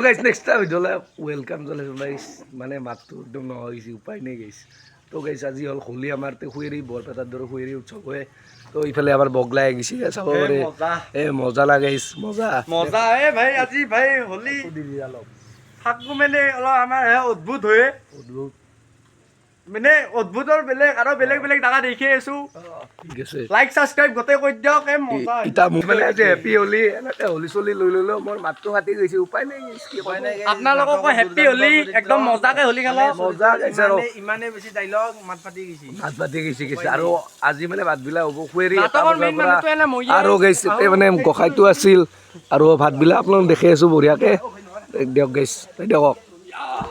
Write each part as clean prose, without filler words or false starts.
গাইছ next time জ্বলে welcome জ্বলে গাইছ মানে মাতটো একদম নহয় গৈছে উপায় নাই গাইছ তো গাইছ আজি হ'ল হোলী আমাৰ শুয়েৰি বৰপেটাৰ দৰে শুয়েৰি উৎসৱ হয় তো ইফালে আমাৰ বগলাই গৈছে চাব পাৰে মজা লাগে মজা মজা ভাই আজি ভাই হোলী থাকবো মানে অলপ আমাৰ অদ্ভুত হয় অদ্ভুত মানে অদ্ভুতৰ বেলেগ আৰু বেলেগ বেলেগ জাগা দেখি আছো ঠিক আছে লাইক সাবস্ক্ৰাইব গোটেই কৰি দিয়ক মজা ইটা মোক মানে আজি হেপী হোলী এনেকে হোলী চলি লৈ ললো মোৰ মাতটো কাটি গৈছে উপায় নাই কি উপায় নাই আপোনালোককো হেপী হোলী একদম মজাকে হোলী খেলা মজা গাইছে আৰু ইমানে বেছি ডাইলগ মাত পাতি গৈছে আৰু আজি মানে ভাতবিলাক হ'ব শুয়েৰি আৰু গাইছে মানে গোসাইটো আছিল আৰু ভাতবিলাক আপোনালোক দেখি আছো বঢ়িয়াকে দিয়ক গাইছ দিয়ক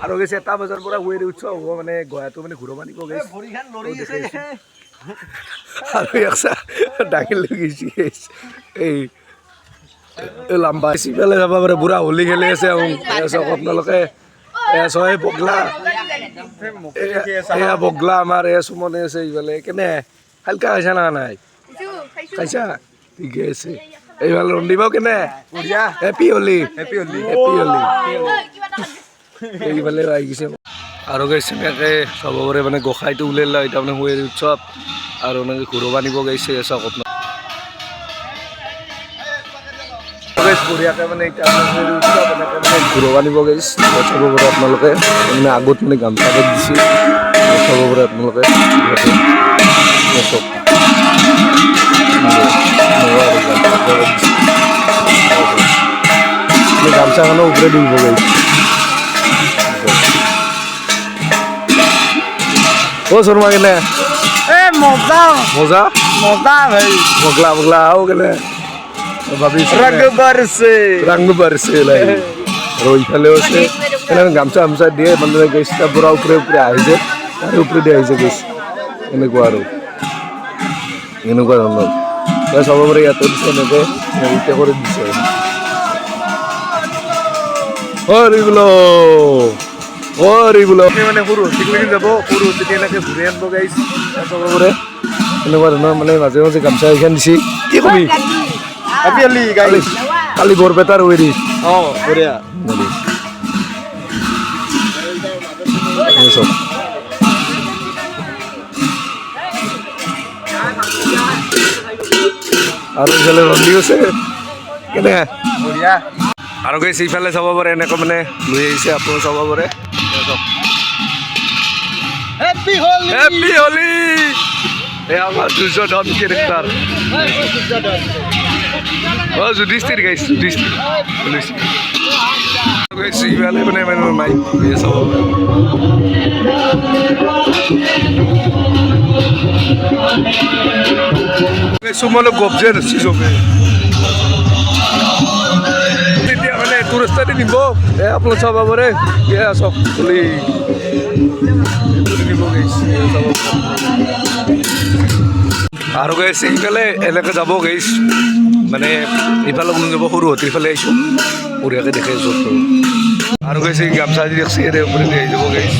আৰু গৈছে 7 বজাৰ পৰা শুয়েৰি উৎসৱ হ'ব মানে গয়াটো মানে ঘূৰবা নিব গাইছ আৰু একসা ডাঙিল গৈছে গাইছ এই লাম্বা চিফালে যাব পাৰে বুঢ়া হোলী খেলি আছে চাওক আপোনালোকে এয়া চয় বগলা এয়া বগলা আমাৰ এয়া চুমনে আছে এইফালে কেনে হালকা খাইছা না নাই খাইছা ঠিকে আছে এইফালে ৰন্ধিবাও কেনে হেপী হোলী এইফালে আহি গৈছে আৰু গাইছে এনেকৈ চাব পাৰে মানে গোসাইটো ওলাই লয় এতিয়া মানে শুয়েৰি উৎসৱ আৰু এনেকৈ ঘূৰবা নিব গাইছে চাওক আপোনাৰ বঢ়িয়াকে মানে এতিয়া শুয়েৰি উৎসৱ এনেকৈ মানে ঘূৰবা নিব গাইছে চাব পাৰে আপোনালোকে মানে আগত মানে গামোচা দিছে চাব পাৰে আপোনালোকে গামোচাখনৰ ওপৰে দিব গাইছে ও শর্মা কেনে মজা মজা মজা ভাই বগলা আও কেনে ভাবিছো রঙ বরসে লাই আৰু ইফালে আছে এনে গামছা দিয়ে মানে গেছটা পুৰা উপৰে আহিছে তাৰ উপৰে দি আহিছে গেছ এনেকুৱা আৰু এনেকুৱা ধৰণৰ চাব পাৰে ইয়াতে দিছে এনেকৈ এতিয়া কৰি দিছে মানে সৰু টিকলি যাব সৰু তেতিয়া এনেকৈ ঘূৰি আনিব গাইছে চাব পাৰে এনেকুৱা ধৰণৰ মানে মাজে মাজে গামছা এইখন দিছে কি কবি কালি বৰপেটাৰ হেৰি বঢ়িয়া আৰু ইফালে ৰন্ধি আছে কেনে বঢ়িয়া আৰু গৈছে ইফালে চাব পাৰে এনেকৈ মানে লৈ আহিছে আপোনালোকে চাব পাৰে হেপী হোলী এই আমাৰ দুৰ্যোধন কেৰেক্টাৰ যুধিষ্ঠিৰ গাইছে যুধিষ্ঠিৰ গৈছে ইফালে মানে মাই চাব সুমন গবজে ৰচি চবে তেতিয়া মানে টুৰিষ্টাতে নিব আপোনালোক চাব পাৰে চাওক বুলি নিব গৈছে আৰু গাইছে ইফালে এনেকৈ যাব গাইছ মানে ইফালে কোনো যাব সৰু হতি ইফালে আহিছোঁ বঢ়িয়াকৈ দেখে আছোঁ আৰু গাইছে গামচা দি দেখছে ওপৰে দি আহি যাব গাইছ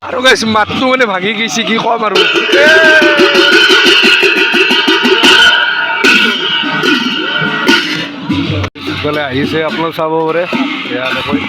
আৰু গাইছে মাতটো মানে ভাঙি গৈছে কি কম আৰু ইফালে আহিছে আপোনালোক চাব পাৰে বেয়া নকয়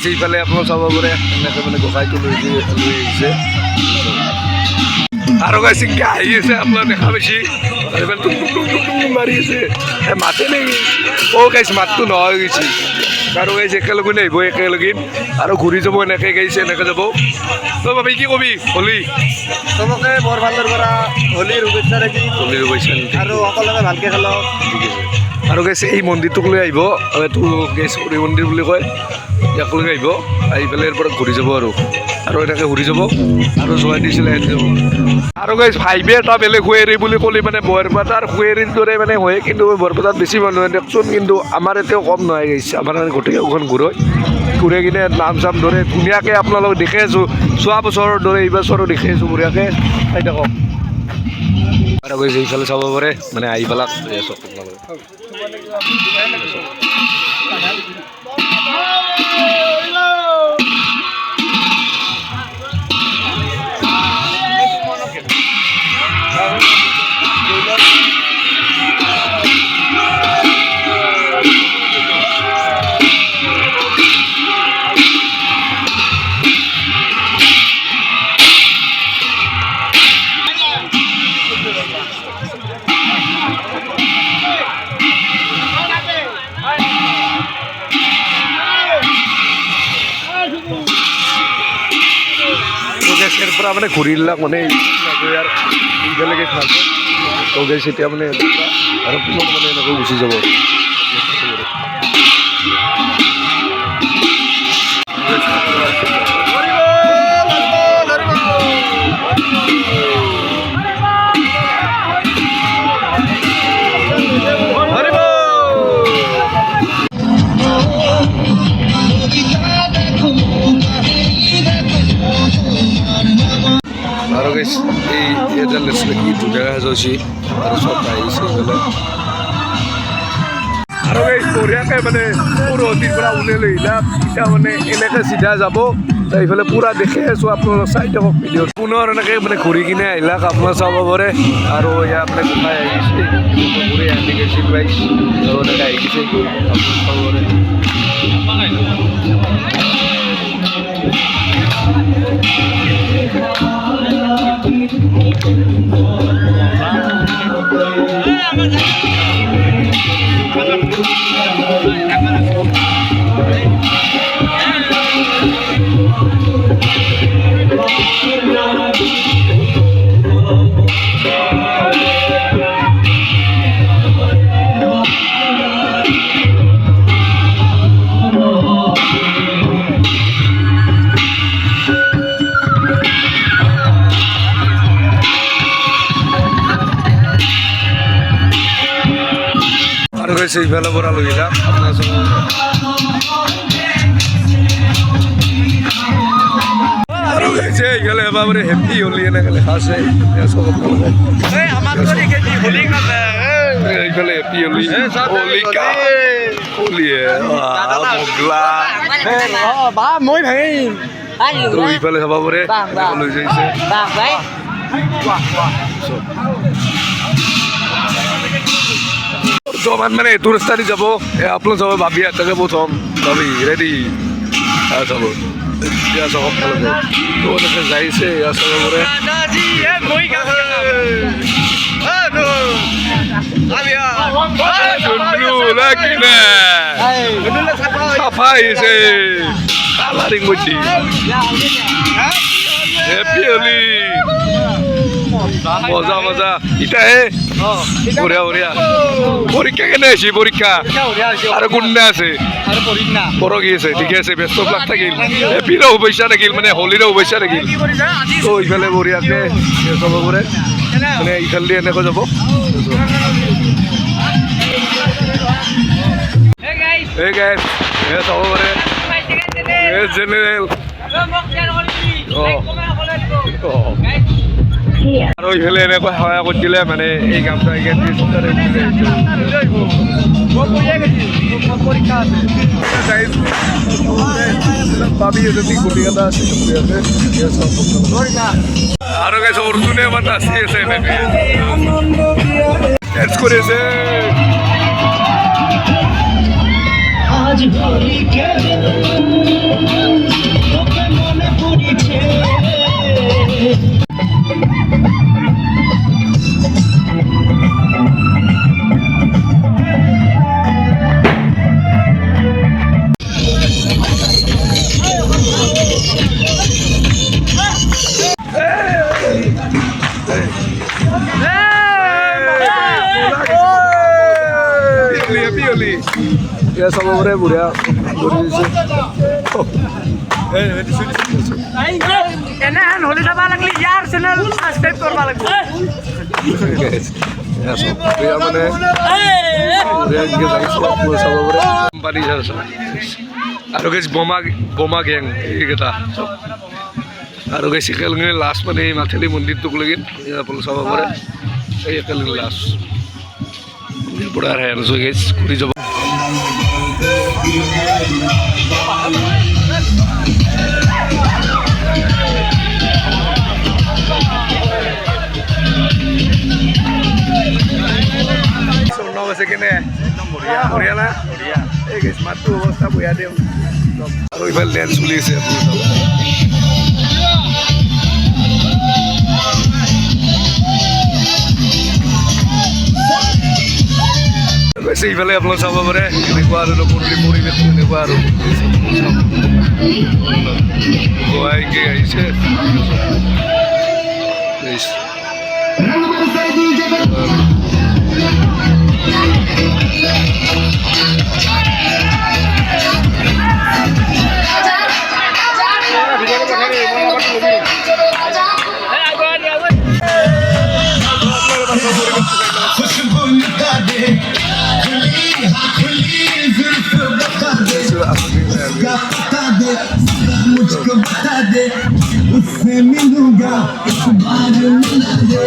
সেইফালে আপোনাৰ চাব পাৰে এনেকৈ মানে গোসাঁইটো লৈ আহিছে আৰু গাইছে আহি আছে আপোনাৰ দেখা পাইছে এবাৰ টুক টুক টুক টুক টুক মাৰি আছে মাতে নেকি গাইছে মাতটো নহয় হৈ গৈছে আৰু গাইছে একেলগে নাহিব একেলগে আৰু ঘূৰি যাব এনেকৈ গাইছে এনেকৈ যাব তই ভাবি কি কবি হলি চবকে বৰ ভালৰ পৰা হোলীৰ শুভেচ্ছা থাকিল হলিৰ শুভেচ্ছা আৰু সকলোকে ভালকৈ খেলক আৰু গাইছে এই মন্দিৰটোক লৈ আহিব এইটো গেছ কৰি মন্দিৰ বুলি কয় ইয়াক লৈ আহিব আহি পেলাই ইয়াৰ পৰা ঘূৰি যাব আৰু এনেকৈ ঘূৰি যাব আৰু যোৱাই দিছিলে আহি যাব আৰু গাইছ ভাইবে এটা বেলেগ শুৱেৰী বুলি ক'লে মানে বৰপেটাৰ শুৱেৰীৰ দৰে মানে হয় কিন্তু বৰপেটাত বেছি মানুহে দিয়কচোন কিন্তু আমাৰ এতিয়াও কম নহয় গাইছে আমাৰ গোটেইখন ঘূৰাই কিনে নাম চাম ধৰে ধুনীয়াকৈ আপোনালোক দেখি আছোঁ যোৱা বছৰৰ দৰে এই বছৰো দেখি আছোঁ বঢ়িয়াকৈ চাই থাকক আৰু গৈছে এইফালে চাব পাৰে মানে আহি পেলাক চক গেছৰ পৰা মানে ঘূৰিলাক মানে ইয়াৰ ইফালে গেছ ভালকৈ তো গেছ এতিয়া মানে আৰু পুনৰ মানে এনেকৈ গুচি যাব আৰু গাইছ এই এটা লেচলে কি ধুনীয়া সাজছি আৰু চব আহিছে এইফালে আৰু গাইছ বঢ়িয়াকৈ মানে পুৰহতিৰ পৰা ওলাই লৈ আহিলা এতিয়া মানে এনেকৈ চিধা যাব এইফালে পূৰা দেখি আছোঁ আপোনালোক চাই থাকক ভিডিঅ'ত পুনৰ এনেকৈ মানে ঘূৰি কিনে আহিলাক আপোনালোক চাব পাৰে আৰু ইয়াৰ মানে গোসাঁই আহিছে ঘূৰি আহি গৈছিল গাইছ আৰু এনেকৈ আহি গৈছে আপোনালোক চাব পাৰে সেইফালে পৰা লৈ যাম আপোনাৰ আৰু গাইছে এইফালে এবাৰ হেপী হলি এনেকৈ লেখা আছে এইফালে হেপী হলি হলিকা হলিয়ে মই ভাঙিম তো এইফালে চাব পাৰে লৈ যাইছে বৰ্তমান মানে এইটো ৰাস্তা দি যাব আপোনালোক চাব ভাবি তাকে প্ৰথম ভাবি ৰেডি চাব এতিয়া চব ফালে তো যাইছে ইয়াৰ চাব পাৰে চাফা আহিছে কালাৰিং মধ্যে হেপী হলি মজা মজা ইটাহে বঢ়িয়া বঢ়িয়া পৰীক্ষা কেনে আছে পৰীক্ষা আৰু কোনদিনা আছে পৰহি আছে ঠিকে আছে ব্যস্ত বিলাক থাকিল হেপিৰো শুভেচ্ছা থাকিল মানে হোলীৰো শুভেচ্ছা থাকিল তো ইফালে বঢ়িয়াকে চাব পাৰে মানে ইফালে এনেকৈ যাব এই গাইছ চাব পাৰে জেনেৰেল আৰু ইফালে এনেকৈ সহায় কৰি দিলে মানে এই কামটো ভাবি এজনী কলিকতা আছে আৰু গাইছে অৰ্জুনে আমাৰ নাচি আছে এনেকে ডেন্স কৰি আছে আজ হোলি খেলে তোকে মনে পড়েছে Ya sama mereka buria, এনে হলি যাবা লাগলি ইয়াৰ চেনেল সাবস্ক্ৰাইব কৰবা লাগব ya sama buria mana, buria juga lagi sama mereka. Company jasa, aru guys boma geng, ini kita. Aru guys ikhal ini last mana matheli mundir tuh lagi, ya perlu sama mereka. Saya ikhal ini last, mundir pura hai, so guys kuri coba. Sono base kene Korea na eh guys matu অবস্থা বয়া them আৰু ইফাল dance চলিছে গৈছে ইফালে আপোনালোক চাব পাৰে এনেকুৱা আৰু নকৰিলে পৰিৱেশ এনেকুৱা আৰু গোৱাইকে আহিছে मुझको बता दे उससे मिलूंगा इस बार मिला दे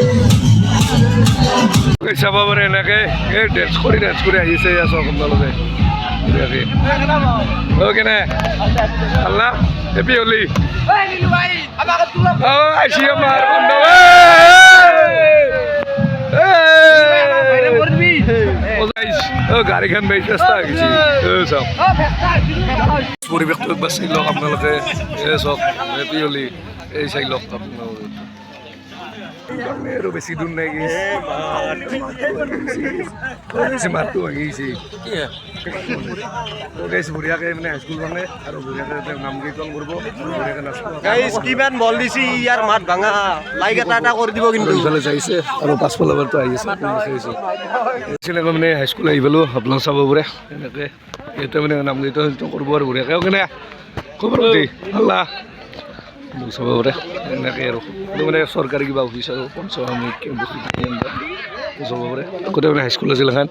চাব পাৰে এনেকে এই ডেন্স কৰি আহিছে ইয়াত চব আপোনালোকে কেনে আল্লাহ হেপী হলি আহিছি আমাৰ বন্ধু গাড়ীখন বেছি চেষ্টা আহিছে চাওক পৰিৱেশটো একবাৰ চাই লওক আপোনালোকে এই চাওক হেপী হলি এই চাই লওক আপোনালোকে আৰু বেছি দূৰ নাই মাতটো ভাঙিছে বঢ়িয়াকে মানে হাইস্কুল মানে আৰু বঢ়িয়াকে নাম কীৰ্তন কৰিব বঢ়িয়াকে নাচিব কিমান বল দিছি ইয়াৰ মাত ভাঙা লাইক এটা কৰি দিব কিন্তু ইফালে যাইছে আৰু পাছফালে বাৰটো আহি আছে চিনেমা মানে হাইস্কুল আহি পালোঁ আপোনালোক চাব পাৰে এনেকৈ ইয়াতে মানে নাম কীৰ্তন কৰিব আৰু বঢ়িয়াকৈ কেনে খবৰ পাতি আল্লাহ চাব পাৰে এনেকৈ আৰু মানে চৰকাৰী কিবা অফিচ আৰু পঞ্চায়ত চাব পাৰে আগতে মানে হাইস্কুল আছিল এখন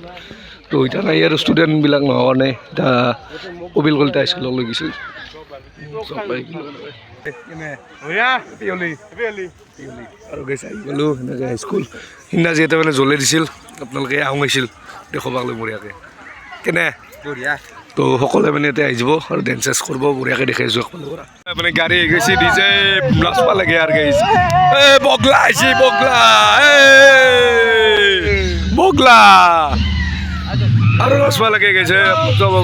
তো এতিয়া নাই আৰু ষ্টুডেণ্টবিলাক নোহোৱাৰ কাৰণে এতিয়া কবিল কলিতা হাইস্কুলক লৈ গৈছিল আৰু গৈছে আহি গ'লোঁ সেনেকৈ হাইস্কুল সিদিনা যিহেতু মানে জ্বলে দিছিল আপোনালোকে আহোঁ আহিছিল দেখুৱাক লৈ বঢ়িয়াকৈ কেনে বঢ়িয়া তো সকলোৱে মানে এতিয়া আহি যাব আৰু ডেন্স চেন্স কৰিব বঢ়িয়াকৈ দেখাই আছোঁ একফালৰ পৰা মানে গাড়ী আহি গৈছে ডিজে নাচবা লাগে আৰু গাইছে বগলা আহিছে বগলা আৰু নাচবা লাগে গৈছে চব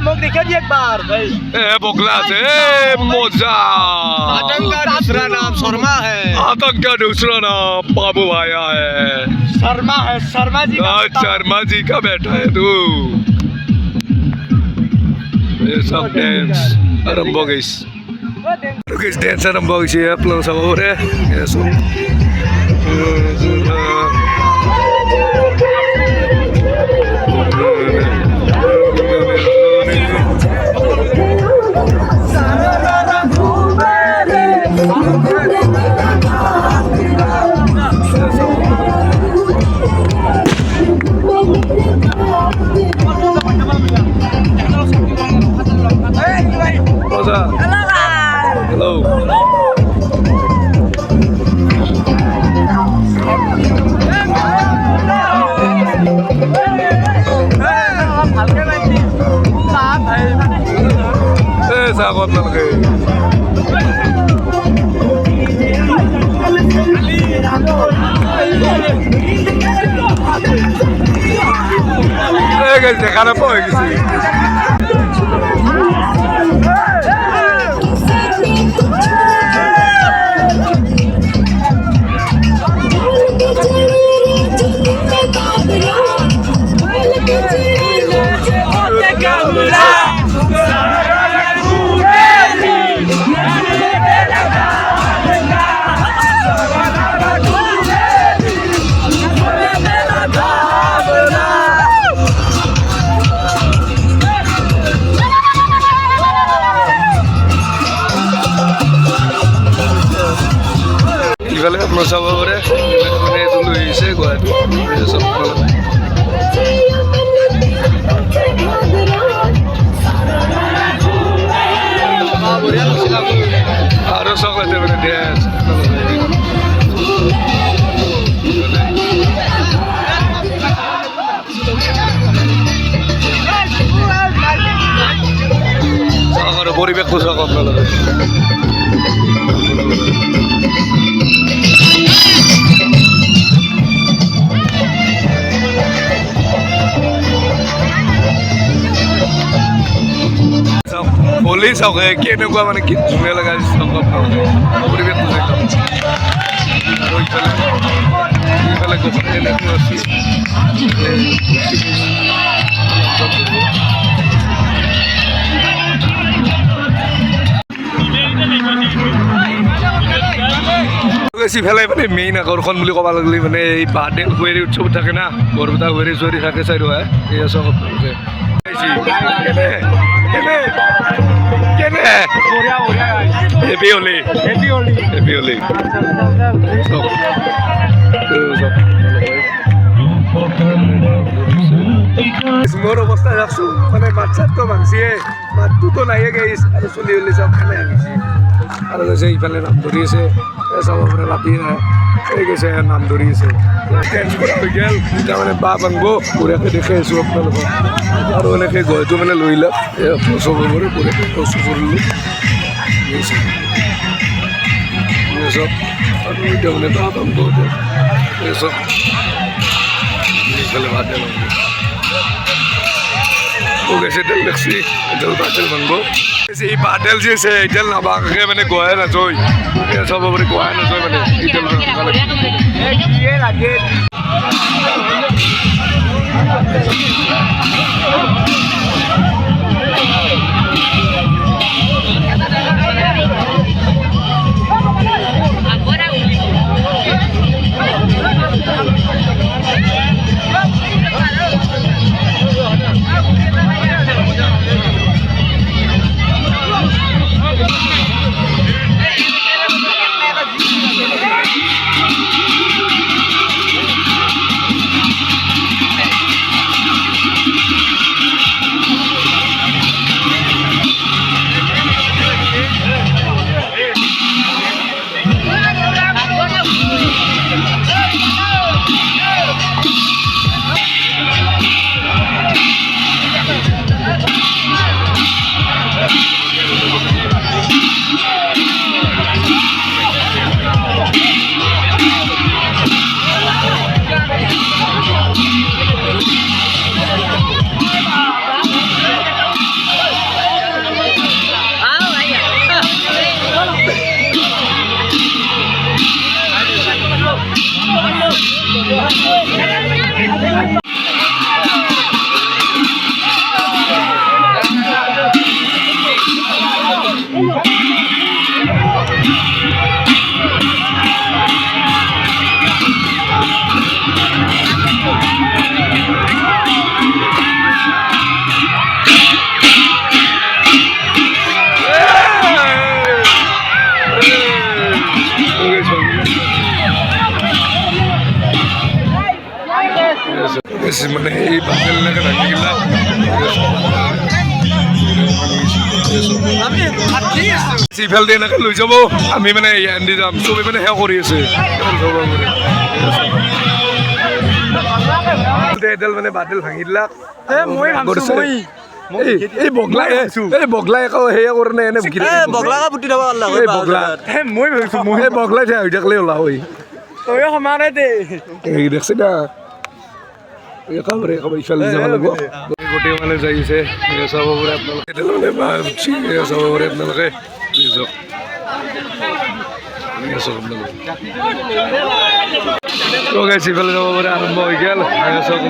মোক দেখে দি একবাৰ বগলা আছে মজা आतंक का दूसरा नाम शर्मा है आतंक का दूसरा नाम बाबू आया है शर्मा जी शर्मा जी का बेटा है तू ये सब डांस आरंभ हो गई डांस आरंभ हो गई आप लोग सब हो रहे ये सब Hello. অৱস্থা আকৌ আপোনালোকে দেখা নাপাওঁ হৈ গৈছে ইফালে আপোনাৰ চাব পাৰে মানে এইটো লৈ আহিছে গুৱাহাটী আৰু চকলেট মানে দিয়া চাওক আৰু পৰিৱেশটো চাওক আপোনালোকে হোলী চাওক কেনেকুৱা মানে কি ধুনীয়া লগা চাওক আপোনালোকে পৰিৱেশটো চাওক আৰু ইফালে গছৰ এনেকৈ আছে ইফালে মানে মেইন আকৰ্ষণ বুলি ক'ব লাগিলে মানে এই বাৰ্ডে হুৱেৰী উৎসৱ থাকে না বৰপেটা হুৱেৰী চুৱেৰী থাকে চাইড হয় এয়া চাওক আপোনালোকে হেপী হোলী হেপী হোলী মোৰ অৱস্থা চাওকচোন মানে মাত চাতটো ভাংচিয়ে মাতটোতো নাহে গাইছ আৰু চলি হলি চাওক খানে আনিছে আৰু গৈছে ইফালে নাম ধৰি আছে চাব মানে লাপি নাই এই গৈছে নাম ধৰি আছে চেঞ্জ কৰা হৈ গ'ল এতিয়া মানে বাহ ভাংব বঢ়িয়াকৈ দেখাই আছোঁ আপোনালোকক আৰু এনেকৈ গহটো মানে লৈ লওক চব কৰি বঢ়িয়াকৈ কচু কৰিলোঁ চব আৰু এতিয়া মানে বাহ ভাংব চব ইফালে ভাতে ল'ব গেছে তেল দেখছি এডাল বাটেল ভাঙব এই বাটেল যে আছে এডাল নাভাঙে মানে গৱাই নাযায় চব মানে গৱাই নাযায় মানে এডাল লাগে মানে এই বাটেলবিলাকে ভাঙিগিলা ইফালে এনেকৈ লৈ যাব আমি মানে এন্দি যাম চবেই মানে সেৱা কৰি আছে এডাল মানে বাটেল ভাঙি দিলাক এই বগলাই আকৌ সেয়া কৰে নে এনে বগলাকা পুতি থব পাৰলা এই বগলা মই ভাবিছো এই বগলাই হৈ থাকিলে ওলা হৈ তয়ো সমানে দে এই দেখছি না একেবাৰে ইফালে যাব লাগিব গোটেই মানে যাইছে চাব পাৰে আপোনালোকে তেনেহ'লে চাব পাৰে আপোনালোকে ইফালে যাব পাৰে আৰম্ভ হৈ গ'ল চাওক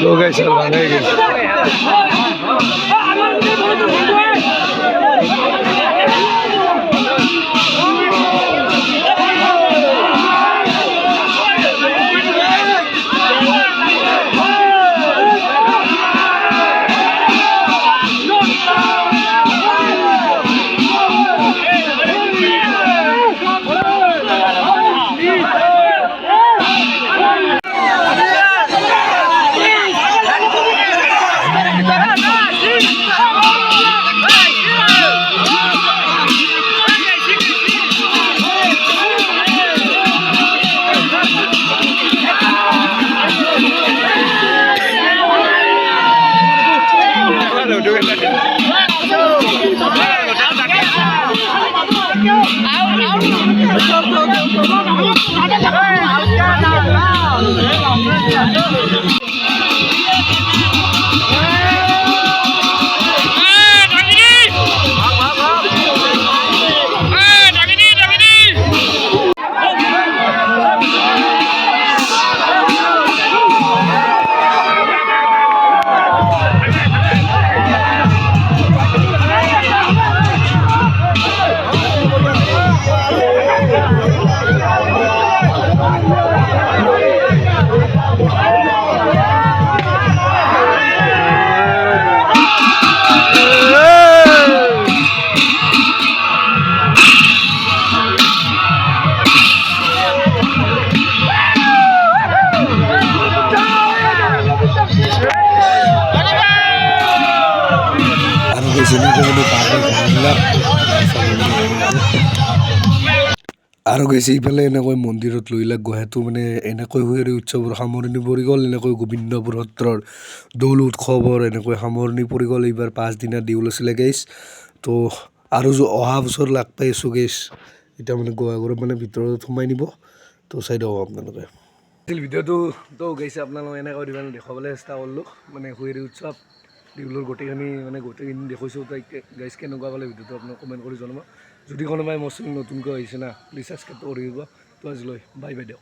लोग ऐसा बनाएंगे আৰু গৈছে ইফালে এনেকৈ মন্দিৰত লৈ লাগ গুৱাহাটীটো মানে এনেকৈ হুঁচৰি উৎসৱৰ সামৰণি পৰি গ'ল এনেকৈ গোবিন্দপুৰ সত্ৰৰ দৌল উৎসৱৰ এনেকৈ সামৰণি পৰি গ'ল এইবাৰ 5 দিনীয়া দেউল আছিলে গেছ তো আৰু অহা বছৰ লাগ পাই আছোঁ গেছ এতিয়া মানে গোৱাঘৰত মানে ভিতৰত সোমাই নিব তো চাই দিয়ক আপোনালোকে ভিডিঅ'টো তো গৈছে আপোনালোকে এনেকৈ মানে দেখাবলৈ চেষ্টা কৰিলোঁ মানে হুঁচৰি উৎসৱ দেউলৰ গোটেইখিনি মানে গোটেইখিনি দেখুৱাইছোঁ তাই গাইজ কেনেকুৱা পালে ভিডিঅ'টো আপোনাক কমেণ্ট কৰি জনাব যদি কোনোবাই মোৰ চেনেল নতুনকৈ আহিছে না প্লিজ ছাবস্ক্ৰাইব কৰি দিব তো আজিলৈ বাই বাই দিয়ক।